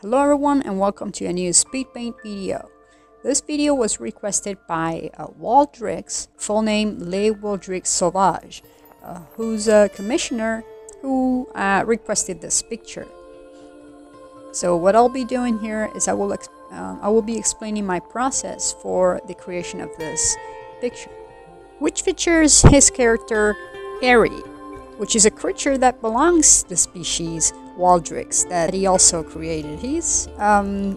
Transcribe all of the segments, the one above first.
Hello everyone and welcome to a new speed paint video. This video was requested by Walldrix, full name Le Walldrix Sauvage, who's a commissioner who requested this picture. So what I'll be doing here is I will be explaining my process for the creation of this picture, which features his character Airy, which is a creature that belongs to the species Walldryx that he also created. He's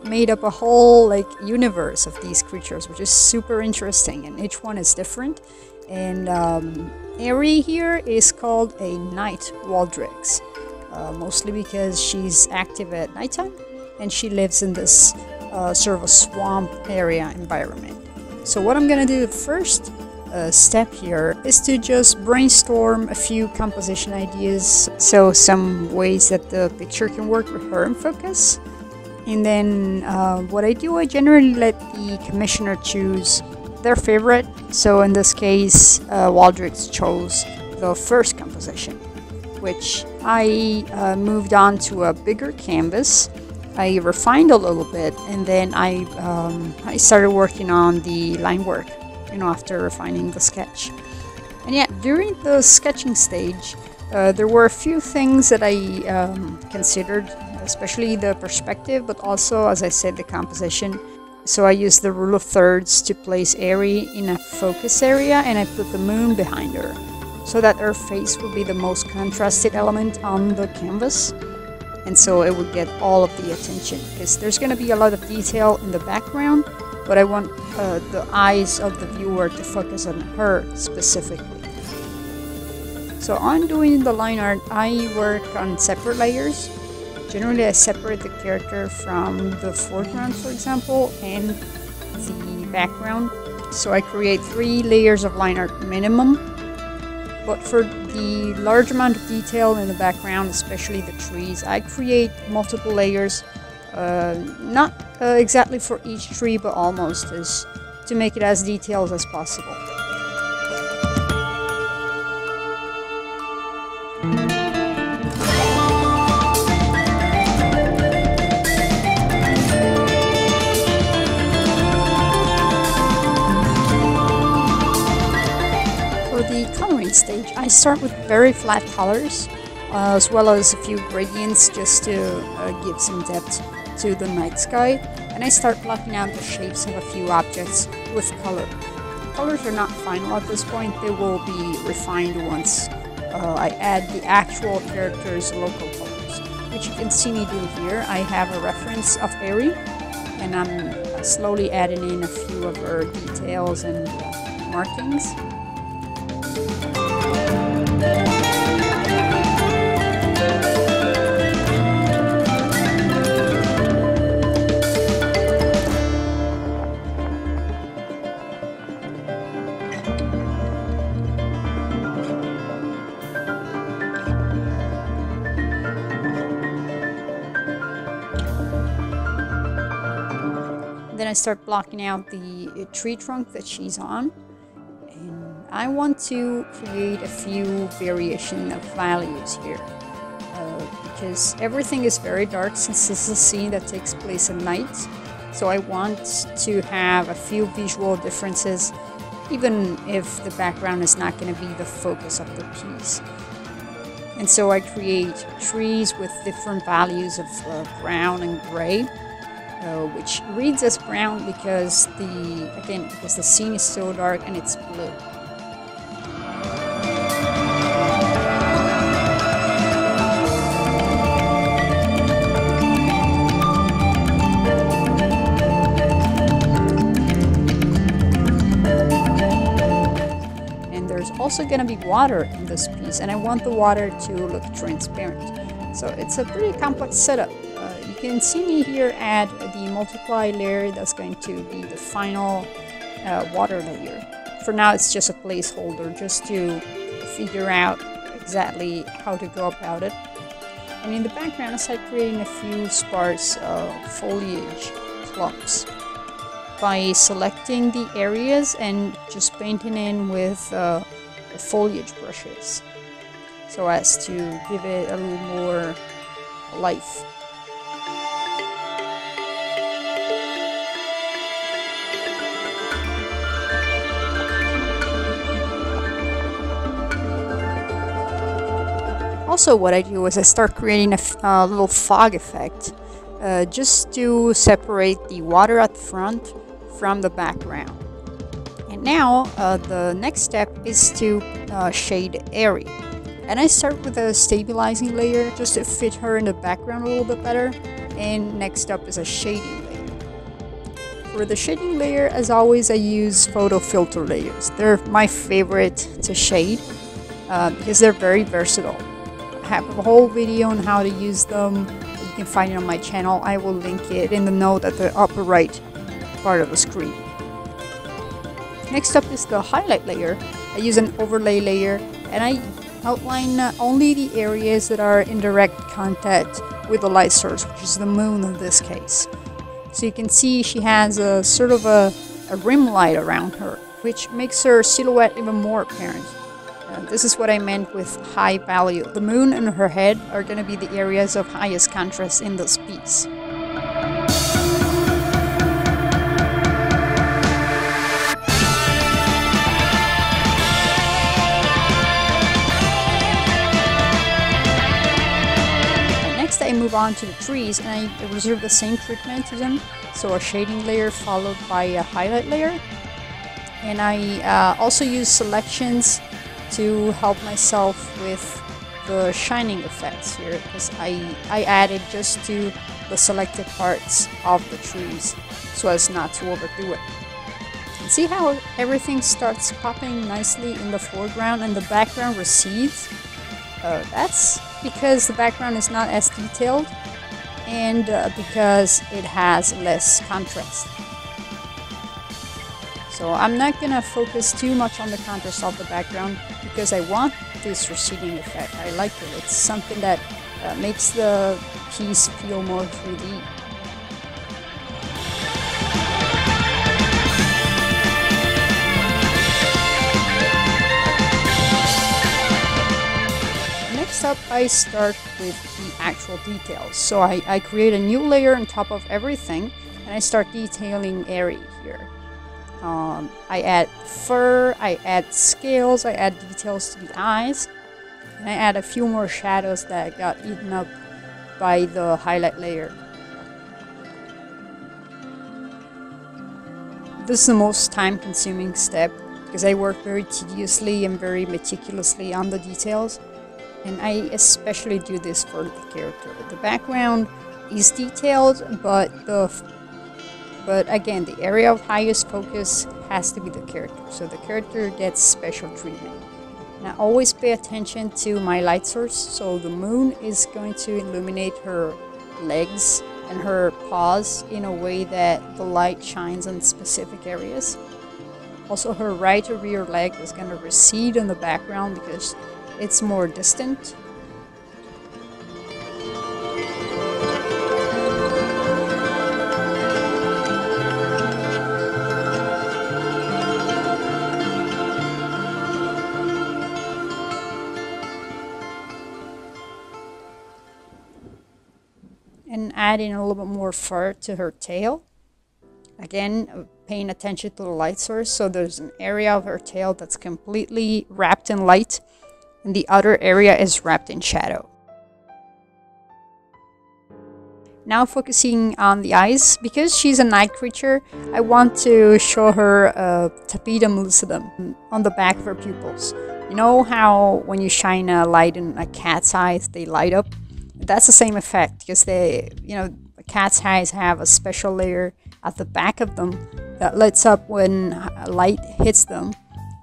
made up a whole universe of these creatures, which is super interesting, and each one is different. And Airy here is called a night Walldrix, mostly because she's active at nighttime and she lives in this sort of a swamp area environment. So what I'm gonna do first step here is to just brainstorm a few composition ideas, so some ways that the picture can work with her in focus. And then what I do, I generally let the commissioner choose their favorite. So in this case, Walldrix chose the first composition, which I moved on to a bigger canvas. I refined a little bit, and then I started working on the line work, after refining the sketch. And yeah, during the sketching stage, there were a few things that I considered, especially the perspective, but also, as I said, the composition. So I used the rule of thirds to place Airy in a focus area, and I put the moon behind her, so that her face would be the most contrasted element on the canvas. And so it would get all of the attention, because there's going to be a lot of detail in the background, but I want the eyes of the viewer to focus on her specifically. So on doing the line art, I work on separate layers. Generally, I separate the character from the foreground, for example, and the background. So I create 3 layers of line art minimum. But for the large amount of detail in the background, especially the trees, I create multiple layers. Not exactly for each tree, but almost, is to make it as detailed as possible. For the coloring stage, I start with very flat colors, as well as a few gradients, just to give some depth to the night sky, and I start blocking out the shapes of a few objects with color. Colors are not final at this point, they will be refined once I add the actual character's local colors, which you can see me do here. I have a reference of Airy, and I'm slowly adding in a few of her details and markings. Then I start blocking out the tree trunk that she's on, and I want to create a few variation of values here, because everything is very dark since this is a scene that takes place at night. So I want to have a few visual differences, even if the background is not going to be the focus of the piece. And so I create trees with different values of brown and gray. Which reads as brown because because the scene is so dark and it's blue. And there's also going to be water in this piece, and I want the water to look transparent. So it's a pretty complex setup. You can see me here add the multiply layer that's going to be the final water layer. For now, it's just a placeholder, just to figure out exactly how to go about it. And in the background, I start creating a few sparse foliage clumps by selecting the areas and just painting in with the foliage brushes, so as to give it a little more life. Also, what I do is I start creating a little fog effect just to separate the water at the front from the background. And now the next step is to shade Airy. And I start with a stabilizing layer just to fit her in the background a little bit better. And next up is a shading layer. For the shading layer, as always, I use photo filter layers. They're my favorite to shade because they're very versatile. I have a whole video on how to use them. You can find it on my channel. I will link it in the note at the upper right part of the screen. Next up is the highlight layer. I use an overlay layer and I outline only the areas that are in direct contact with the light source, which is the moon in this case. So you can see she has a sort of a rim light around her, which makes her silhouette even more apparent. This is what I meant with high value. The moon and her head are going to be the areas of highest contrast in this piece. Next I move on to the trees and I reserve the same treatment to them. So a shading layer followed by a highlight layer. And I also use selections to help myself with the shining effects here, because I added just to the selected parts of the trees so as not to overdo it. And see how everything starts popping nicely in the foreground and the background recedes? That's because the background is not as detailed and because it has less contrast. So I'm not going to focus too much on the contrast of the background because I want this receding effect. I like it. It's something that makes the piece feel more 3D. Next up, I start with the actual details. So I create a new layer on top of everything and I start detailing Airy here. I add fur, I add scales, I add details to the eyes, and I add a few more shadows that got eaten up by the highlight layer. This is the most time-consuming step because I work very tediously and very meticulously on the details, and I especially do this for the character. The background is detailed, but again, the area of highest focus has to be the character, so the character gets special treatment. And I always pay attention to my light source, so the moon is going to illuminate her legs and her paws in a way that the light shines on specific areas. Also, her right or rear leg is going to recede in the background because it's more distant. And adding a little bit more fur to her tail. Again, paying attention to the light source. So there's an area of her tail that's completely wrapped in light, and the other area is wrapped in shadow. Now focusing on the eyes. Because she's a night creature, I want to show her tapetum lucidum on the back of her pupils. You know how when you shine a light in a cat's eyes, they light up? That's the same effect because the cat's eyes have a special layer at the back of them that lights up when light hits them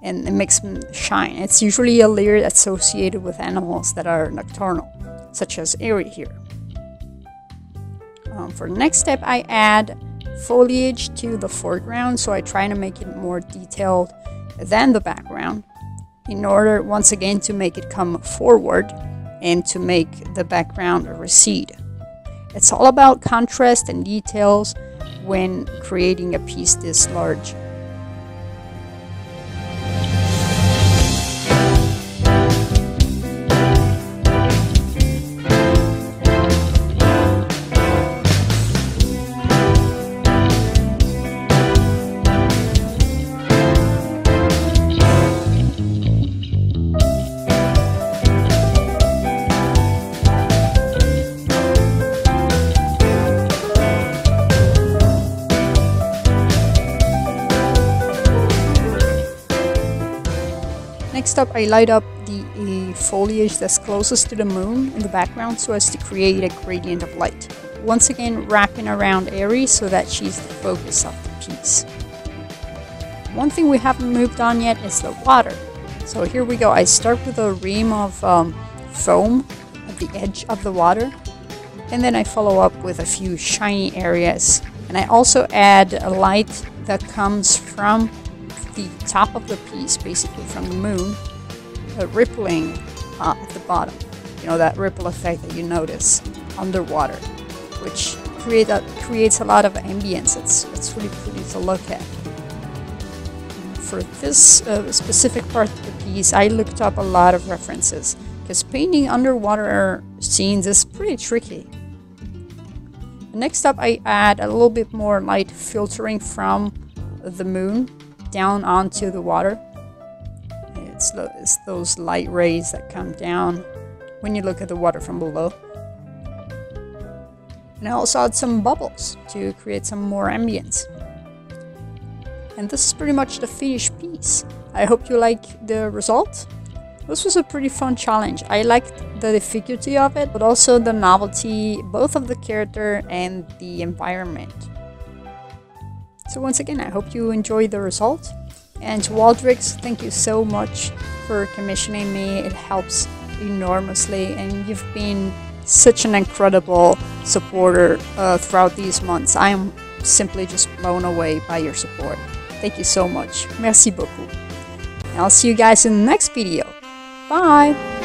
and it makes them shine. It's usually a layer associated with animals that are nocturnal, such as Airy here. For the next step, I add foliage to the foreground, so I try to make it more detailed than the background in order, once again, to make it come forward and to make the background recede. It's all about contrast and details when creating a piece this large. up, I light up the foliage that's closest to the moon in the background so as to create a gradient of light. Once again, wrapping around Aries so that she's the focus of the piece. One thing we haven't moved on yet is the water. So here we go. I start with a ream of foam at the edge of the water, and then I follow up with a few shiny areas. And I also add a light that comes from the top of the piece, basically from the moon, rippling at the bottom. You know, that ripple effect that you notice underwater, which creates a lot of ambience. It's really pretty to look at. For this specific part of the piece, I looked up a lot of references, because painting underwater scenes is pretty tricky. Next up, I add a little bit more light filtering from the moon down onto the water. It's those light rays that come down when you look at the water from below. And I also add some bubbles to create some more ambience. And this is pretty much the finished piece. I hope you like the result. This was a pretty fun challenge. I liked the difficulty of it, but also the novelty, both of the character and the environment. So once again, I hope you enjoyed the result. And to Walldrix, thank you so much for commissioning me. It helps enormously, and you've been such an incredible supporter throughout these months. I am simply just blown away by your support. Thank you so much. Merci beaucoup. And I'll see you guys in the next video. Bye!